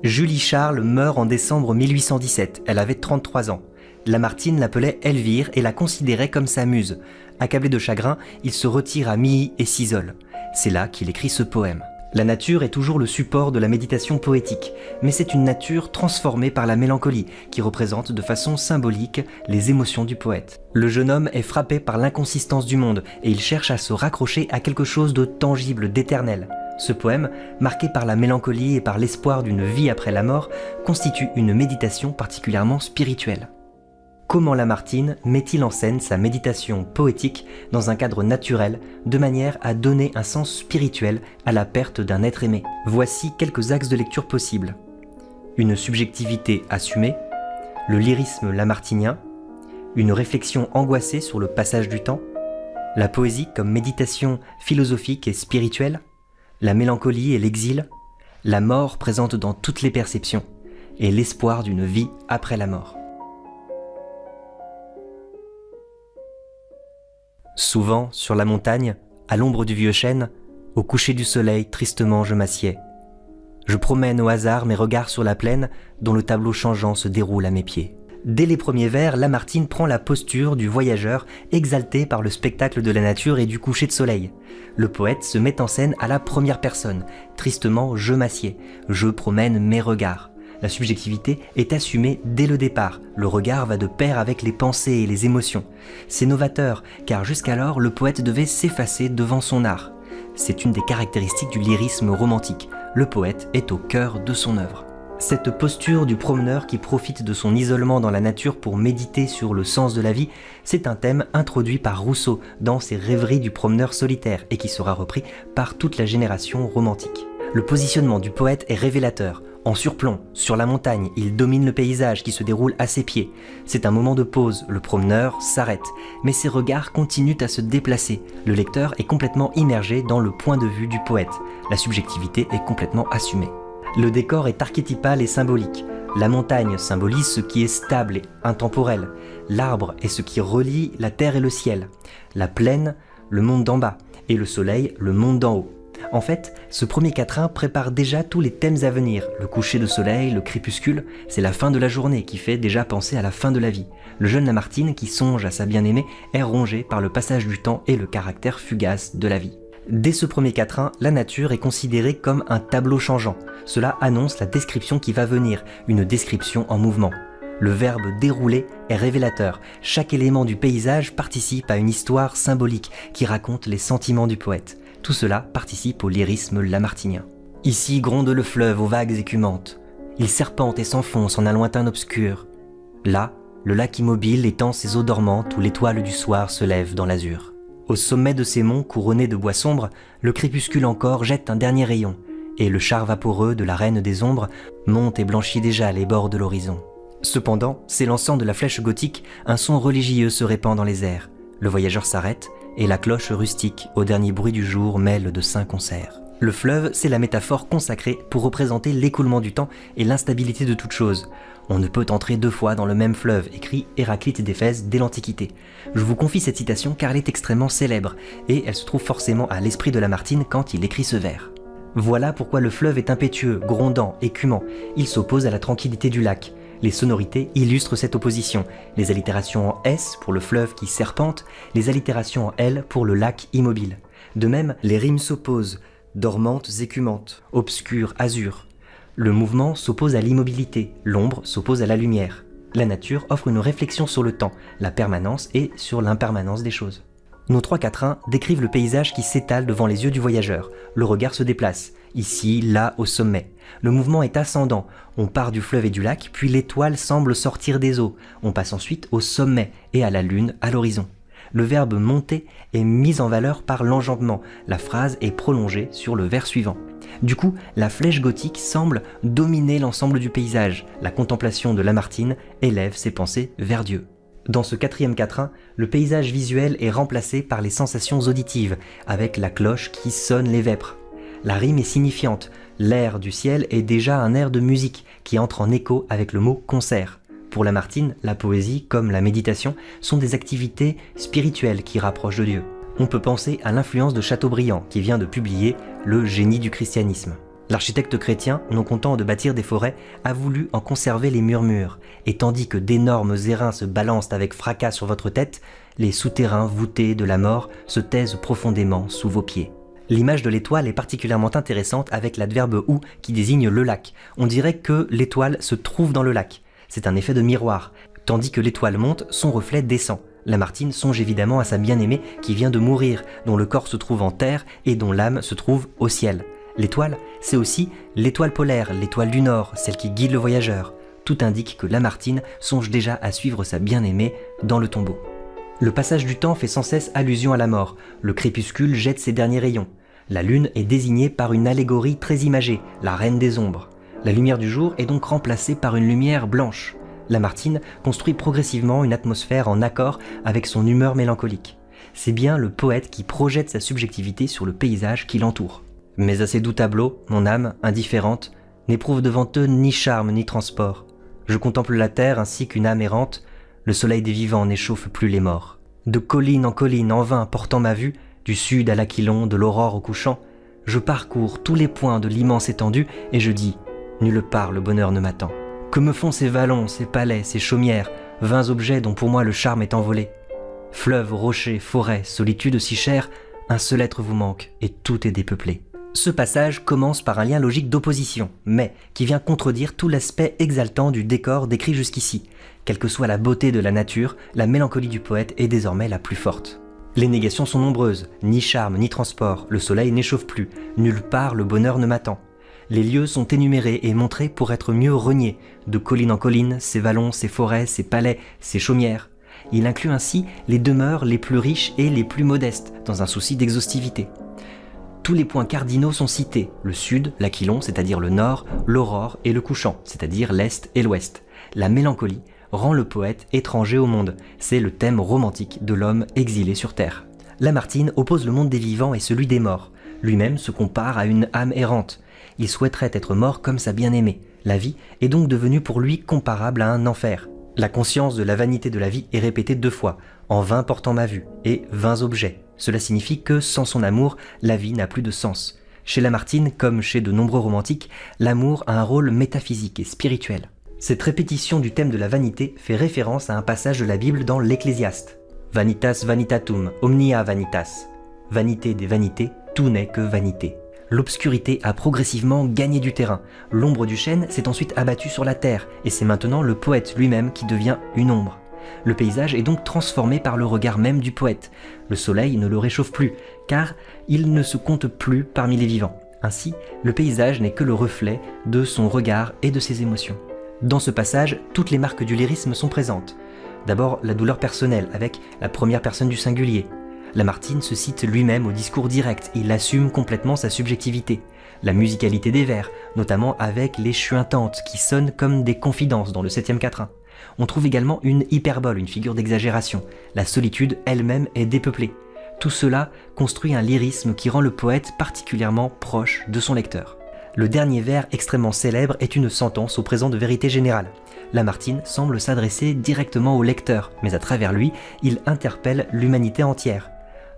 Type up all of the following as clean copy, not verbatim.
Julie Charles meurt en décembre 1817, elle avait 33 ans. Lamartine l'appelait Elvire et la considérait comme sa muse. Accablé de chagrin, il se retire à Milly et s'isole. C'est là qu'il écrit ce poème. La nature est toujours le support de la méditation poétique, mais c'est une nature transformée par la mélancolie, qui représente de façon symbolique les émotions du poète. Le jeune homme est frappé par l'inconsistance du monde, et il cherche à se raccrocher à quelque chose de tangible, d'éternel. Ce poème, marqué par la mélancolie et par l'espoir d'une vie après la mort, constitue une méditation particulièrement spirituelle. Comment Lamartine met-il en scène sa méditation poétique dans un cadre naturel, de manière à donner un sens spirituel à la perte d'un être aimé? Voici quelques axes de lecture possibles. Une subjectivité assumée, le lyrisme lamartinien, une réflexion angoissée sur le passage du temps, la poésie comme méditation philosophique et spirituelle, la mélancolie et l'exil, la mort présente dans toutes les perceptions, et l'espoir d'une vie après la mort. Souvent, sur la montagne, à l'ombre du vieux chêne, au coucher du soleil, tristement je m'assieds. Je promène au hasard mes regards sur la plaine, dont le tableau changeant se déroule à mes pieds. Dès les premiers vers, Lamartine prend la posture du voyageur exalté par le spectacle de la nature et du coucher de soleil. Le poète se met en scène à la première personne. Tristement, je m'assieds, je promène mes regards. La subjectivité est assumée dès le départ. Le regard va de pair avec les pensées et les émotions. C'est novateur, car jusqu'alors, le poète devait s'effacer devant son art. C'est une des caractéristiques du lyrisme romantique. Le poète est au cœur de son œuvre. Cette posture du promeneur qui profite de son isolement dans la nature pour méditer sur le sens de la vie, c'est un thème introduit par Rousseau dans ses rêveries du promeneur solitaire et qui sera repris par toute la génération romantique. Le positionnement du poète est révélateur. En surplomb, sur la montagne, il domine le paysage qui se déroule à ses pieds. C'est un moment de pause, le promeneur s'arrête, mais ses regards continuent à se déplacer. Le lecteur est complètement immergé dans le point de vue du poète. La subjectivité est complètement assumée. Le décor est archétypal et symbolique. La montagne symbolise ce qui est stable et intemporel. L'arbre est ce qui relie la terre et le ciel. La plaine, le monde d'en bas. Et le soleil, le monde d'en haut. En fait, ce premier quatrain prépare déjà tous les thèmes à venir. Le coucher de soleil, le crépuscule, c'est la fin de la journée qui fait déjà penser à la fin de la vie. Le jeune Lamartine, qui songe à sa bien-aimée, est rongé par le passage du temps et le caractère fugace de la vie. Dès ce premier quatrain, la nature est considérée comme un tableau changeant. Cela annonce la description qui va venir, une description en mouvement. Le verbe dérouler est révélateur. Chaque élément du paysage participe à une histoire symbolique qui raconte les sentiments du poète. Tout cela participe au lyrisme lamartinien. Ici gronde le fleuve aux vagues écumantes. Il serpente et s'enfonce en un lointain obscur. Là, le lac immobile étend ses eaux dormantes où l'étoile du soir se lève dans l'azur. Au sommet de ces monts couronnés de bois sombres, le crépuscule encore jette un dernier rayon, et le char vaporeux de la reine des ombres monte et blanchit déjà les bords de l'horizon. Cependant, s'élançant de la flèche gothique, un son religieux se répand dans les airs. Le voyageur s'arrête, et la cloche rustique, au dernier bruit du jour, mêle de saints concerts. Le fleuve, c'est la métaphore consacrée pour représenter l'écoulement du temps et l'instabilité de toute chose. On ne peut entrer deux fois dans le même fleuve, écrit Héraclite d'Éphèse dès l'Antiquité. Je vous confie cette citation car elle est extrêmement célèbre, et elle se trouve forcément à l'esprit de Lamartine quand il écrit ce vers. Voilà pourquoi le fleuve est impétueux, grondant, écumant. Il s'oppose à la tranquillité du lac. Les sonorités illustrent cette opposition. Les allitérations en S pour le fleuve qui serpente, les allitérations en L pour le lac immobile. De même, les rimes s'opposent, dormantes, écumantes, obscures, azur. Le mouvement s'oppose à l'immobilité, l'ombre s'oppose à la lumière. La nature offre une réflexion sur le temps, la permanence et sur l'impermanence des choses. Nos trois quatrains décrivent le paysage qui s'étale devant les yeux du voyageur. Le regard se déplace, ici, là, au sommet. Le mouvement est ascendant. On part du fleuve et du lac, puis l'étoile semble sortir des eaux. On passe ensuite au sommet et à la lune, à l'horizon. Le verbe monter est mis en valeur par l'enjambement. La phrase est prolongée sur le vers suivant. Du coup, la flèche gothique semble dominer l'ensemble du paysage. La contemplation de Lamartine élève ses pensées vers Dieu. Dans ce quatrième quatrain, le paysage visuel est remplacé par les sensations auditives, avec la cloche qui sonne les vêpres. La rime est signifiante. L'air du ciel est déjà un air de musique qui entre en écho avec le mot « concert ». Pour Lamartine, la poésie, comme la méditation, sont des activités spirituelles qui rapprochent de Dieu. On peut penser à l'influence de Chateaubriand, qui vient de publier « Le génie du christianisme ». L'architecte chrétien, non content de bâtir des forêts, a voulu en conserver les murmures, et tandis que d'énormes airains se balancent avec fracas sur votre tête, les souterrains voûtés de la mort se taisent profondément sous vos pieds. L'image de l'étoile est particulièrement intéressante avec l'adverbe « ou » qui désigne le lac. On dirait que l'étoile se trouve dans le lac. C'est un effet de miroir. Tandis que l'étoile monte, son reflet descend. Lamartine songe évidemment à sa bien-aimée qui vient de mourir, dont le corps se trouve en terre et dont l'âme se trouve au ciel. L'étoile, c'est aussi l'étoile polaire, l'étoile du Nord, celle qui guide le voyageur. Tout indique que Lamartine songe déjà à suivre sa bien-aimée dans le tombeau. Le passage du temps fait sans cesse allusion à la mort. Le crépuscule jette ses derniers rayons. La lune est désignée par une allégorie très imagée, la reine des ombres. La lumière du jour est donc remplacée par une lumière blanche. Lamartine construit progressivement une atmosphère en accord avec son humeur mélancolique. C'est bien le poète qui projette sa subjectivité sur le paysage qui l'entoure. Mais à ces doux tableaux, mon âme, indifférente, n'éprouve devant eux ni charme ni transport. Je contemple la terre ainsi qu'une âme errante, le soleil des vivants n'échauffe plus les morts. De colline, en vain, portant ma vue, du sud à l'Aquilon, de l'aurore au couchant, je parcours tous les points de l'immense étendue et je dis « Nulle part le bonheur ne m'attend ». Que me font ces vallons, ces palais, ces chaumières, vains objets dont pour moi le charme est envolé? Fleuves, rochers, forêts, solitude si chère, un seul être vous manque et tout est dépeuplé. Ce passage commence par un lien logique d'opposition, mais qui vient contredire tout l'aspect exaltant du décor décrit jusqu'ici. Quelle que soit la beauté de la nature, la mélancolie du poète est désormais la plus forte. Les négations sont nombreuses, ni charme ni transport, le soleil n'échauffe plus, nulle part le bonheur ne m'attend. Les lieux sont énumérés et montrés pour être mieux reniés, de colline en colline, ces vallons, ces forêts, ces palais, ces chaumières. Il inclut ainsi les demeures les plus riches et les plus modestes, dans un souci d'exhaustivité. Tous les points cardinaux sont cités, le sud, l'Aquilon, c'est-à-dire le nord, l'aurore et le couchant, c'est-à-dire l'est et l'ouest. La mélancolie rend le poète étranger au monde, c'est le thème romantique de l'homme exilé sur terre. Lamartine oppose le monde des vivants et celui des morts. Lui-même se compare à une âme errante. Il souhaiterait être mort comme sa bien-aimée. La vie est donc devenue pour lui comparable à un enfer. La conscience de la vanité de la vie est répétée 2 fois, en vain portant ma vue, et vains objets. Cela signifie que, sans son amour, la vie n'a plus de sens. Chez Lamartine, comme chez de nombreux romantiques, l'amour a un rôle métaphysique et spirituel. Cette répétition du thème de la vanité fait référence à un passage de la Bible dans l'Ecclésiaste. Vanitas vanitatum, omnia vanitas. Vanité des vanités, tout n'est que vanité. L'obscurité a progressivement gagné du terrain. L'ombre du chêne s'est ensuite abattue sur la terre, et c'est maintenant le poète lui-même qui devient une ombre. Le paysage est donc transformé par le regard même du poète. Le soleil ne le réchauffe plus, car il ne se compte plus parmi les vivants. Ainsi, le paysage n'est que le reflet de son regard et de ses émotions. Dans ce passage, toutes les marques du lyrisme sont présentes. D'abord, la douleur personnelle, avec la première personne du singulier. Lamartine se cite lui-même au discours direct, il assume complètement sa subjectivité. La musicalité des vers, notamment avec les chuintantes qui sonnent comme des confidences dans le 7e quatrain. On trouve également une hyperbole, une figure d'exagération. La solitude elle-même est dépeuplée. Tout cela construit un lyrisme qui rend le poète particulièrement proche de son lecteur. Le dernier vers extrêmement célèbre est une sentence au présent de vérité générale. Lamartine semble s'adresser directement au lecteur, mais à travers lui, il interpelle l'humanité entière.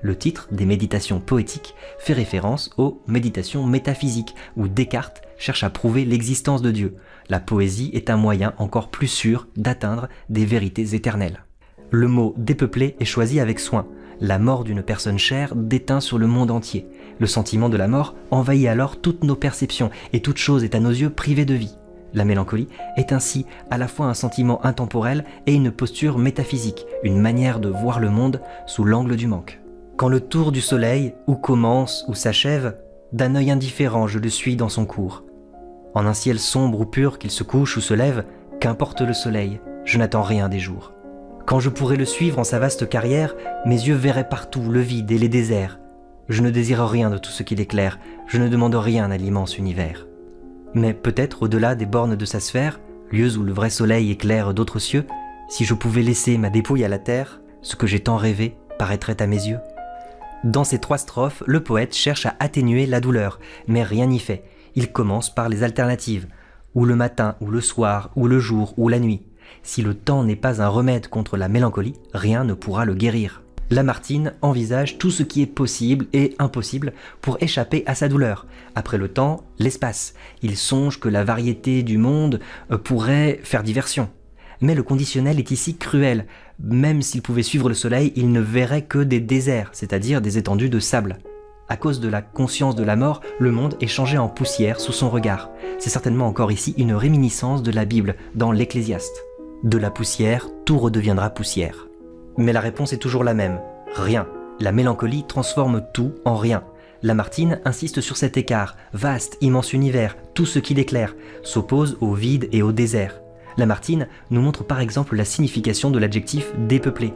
Le titre des méditations poétiques fait référence aux méditations métaphysiques, où Descartes cherche à prouver l'existence de Dieu. La poésie est un moyen encore plus sûr d'atteindre des vérités éternelles. Le mot « dépeuplé » est choisi avec soin. La mort d'une personne chère déteint sur le monde entier. Le sentiment de la mort envahit alors toutes nos perceptions et toute chose est à nos yeux privée de vie. La mélancolie est ainsi à la fois un sentiment intemporel et une posture métaphysique, une manière de voir le monde sous l'angle du manque. Quand le tour du soleil, où commence ou s'achève, d'un œil indifférent je le suis dans son cours. En un ciel sombre ou pur qu'il se couche ou se lève, qu'importe le soleil, je n'attends rien des jours. Quand je pourrais le suivre en sa vaste carrière, mes yeux verraient partout le vide et les déserts. Je ne désire rien de tout ce qui l'éclaire, je ne demande rien à l'immense univers. Mais peut-être au-delà des bornes de sa sphère, lieux où le vrai soleil éclaire d'autres cieux, si je pouvais laisser ma dépouille à la terre, ce que j'ai tant rêvé paraîtrait à mes yeux. Dans ces 3 strophes, le poète cherche à atténuer la douleur, mais rien n'y fait. Il commence par les alternatives, ou le matin, ou le soir, ou le jour, ou la nuit. Si le temps n'est pas un remède contre la mélancolie, rien ne pourra le guérir. Lamartine envisage tout ce qui est possible et impossible pour échapper à sa douleur. Après le temps, l'espace. Il songe que la variété du monde pourrait faire diversion. Mais le conditionnel est ici cruel. Même s'il pouvait suivre le soleil, il ne verrait que des déserts, c'est-à-dire des étendues de sable. À cause de la conscience de la mort, le monde est changé en poussière sous son regard. C'est certainement encore ici une réminiscence de la Bible dans l'Ecclésiaste. De la poussière, tout redeviendra poussière. Mais la réponse est toujours la même. Rien. La mélancolie transforme tout en rien. Lamartine insiste sur cet écart, vaste, immense univers, tout ce qui l'éclaire, s'oppose au vide et au désert. Lamartine nous montre par exemple la signification de l'adjectif dépeuplé.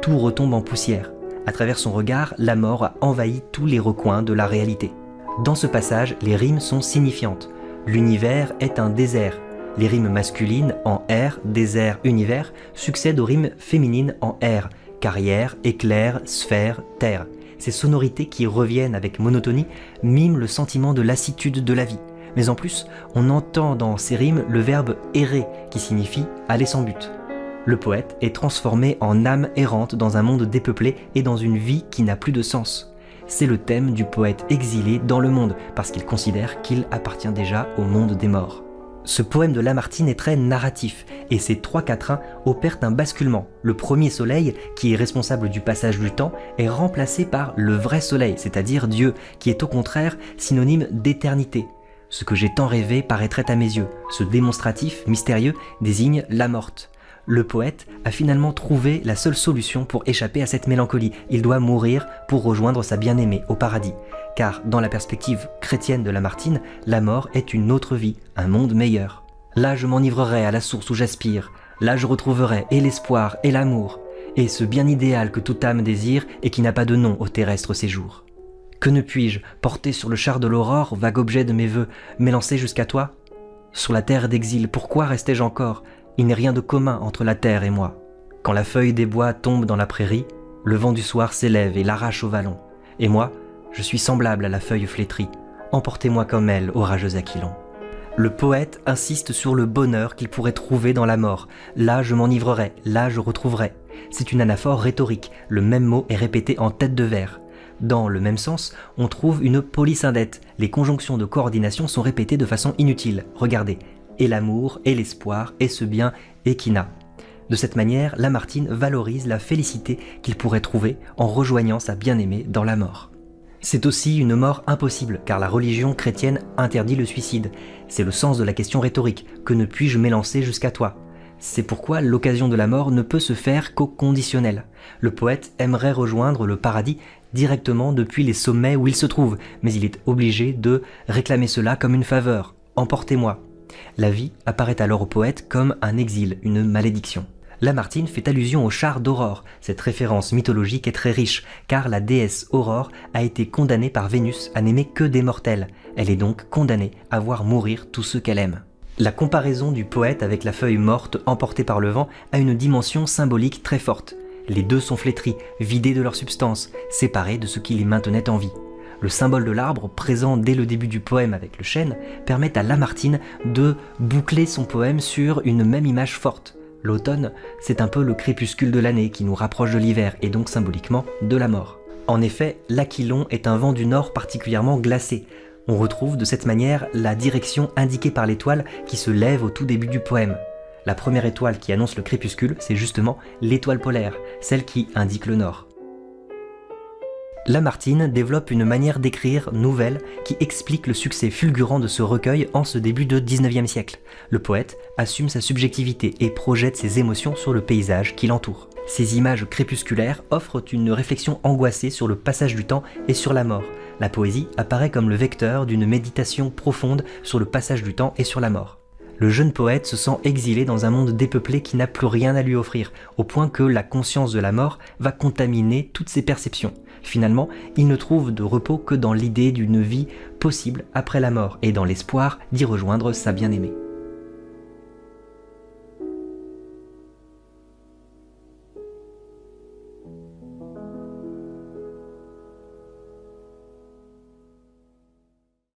Tout retombe en poussière. À travers son regard, la mort a envahi tous les recoins de la réalité. Dans ce passage, les rimes sont signifiantes. L'univers est un désert. Les rimes masculines en air, désert, univers succèdent aux rimes féminines en air, carrière, éclair, sphère, terre. Ces sonorités qui reviennent avec monotonie miment le sentiment de lassitude de la vie. Mais en plus, on entend dans ces rimes le verbe errer qui signifie aller sans but. Le poète est transformé en âme errante dans un monde dépeuplé et dans une vie qui n'a plus de sens. C'est le thème du poète exilé dans le monde parce qu'il considère qu'il appartient déjà au monde des morts. Ce poème de Lamartine est très narratif et ses 3 quatrains opèrent un basculement. Le premier soleil, qui est responsable du passage du temps, est remplacé par le vrai soleil, c'est-à-dire Dieu, qui est au contraire synonyme d'éternité. Ce que j'ai tant rêvé paraîtrait à mes yeux. Ce démonstratif mystérieux désigne la morte. Le poète a finalement trouvé la seule solution pour échapper à cette mélancolie. Il doit mourir pour rejoindre sa bien-aimée au paradis. Car dans la perspective chrétienne de Lamartine, la mort est une autre vie, un monde meilleur. Là je m'enivrerai à la source où j'aspire, là je retrouverai et l'espoir et l'amour, et ce bien idéal que toute âme désire et qui n'a pas de nom au terrestre séjour. Que ne puis-je, porté sur le char de l'aurore, vague objet de mes vœux, m'élancer jusqu'à toi? Sur la terre d'exil, pourquoi restais-je encore? Il n'est rien de commun entre la terre et moi. Quand la feuille des bois tombe dans la prairie, le vent du soir s'élève et l'arrache au vallon. Et moi, je suis semblable à la feuille flétrie. Emportez-moi comme elle, orageux Aquilon. Le poète insiste sur le bonheur qu'il pourrait trouver dans la mort. Là, je m'enivrerai, là, je retrouverai. C'est une anaphore rhétorique. Le même mot est répété en tête de vers. Dans le même sens, on trouve une polysyndète. Les conjonctions de coordination sont répétées de façon inutile. Regardez. Et l'amour, et l'espoir, et ce bien, et qui n'a. De cette manière, Lamartine valorise la félicité qu'il pourrait trouver en rejoignant sa bien-aimée dans la mort. C'est aussi une mort impossible, car la religion chrétienne interdit le suicide. C'est le sens de la question rhétorique, que ne puis-je m'élancer jusqu'à toi? C'est pourquoi l'occasion de la mort ne peut se faire qu'au conditionnel. Le poète aimerait rejoindre le paradis directement depuis les sommets où il se trouve, mais il est obligé de réclamer cela comme une faveur. Emportez-moi. La vie apparaît alors au poète comme un exil, une malédiction. Lamartine fait allusion au char d'Aurore. Cette référence mythologique est très riche, car la déesse Aurore a été condamnée par Vénus à n'aimer que des mortels. Elle est donc condamnée à voir mourir tous ceux qu'elle aime. La comparaison du poète avec la feuille morte emportée par le vent a une dimension symbolique très forte. Les deux sont flétris, vidés de leur substance, séparés de ce qui les maintenait en vie. Le symbole de l'arbre, présent dès le début du poème avec le chêne, permet à Lamartine de boucler son poème sur une même image forte. L'automne, c'est un peu le crépuscule de l'année qui nous rapproche de l'hiver et donc symboliquement de la mort. En effet, l'Aquilon est un vent du nord particulièrement glacé. On retrouve de cette manière la direction indiquée par l'étoile qui se lève au tout début du poème. La première étoile qui annonce le crépuscule, c'est justement l'étoile polaire, celle qui indique le nord. Lamartine développe une manière d'écrire nouvelle qui explique le succès fulgurant de ce recueil en ce début de XIXe siècle. Le poète assume sa subjectivité et projette ses émotions sur le paysage qui l'entoure. Ces images crépusculaires offrent une réflexion angoissée sur le passage du temps et sur la mort. La poésie apparaît comme le vecteur d'une méditation profonde sur le passage du temps et sur la mort. Le jeune poète se sent exilé dans un monde dépeuplé qui n'a plus rien à lui offrir, au point que la conscience de la mort va contaminer toutes ses perceptions. Finalement, il ne trouve de repos que dans l'idée d'une vie possible après la mort et dans l'espoir d'y rejoindre sa bien-aimée.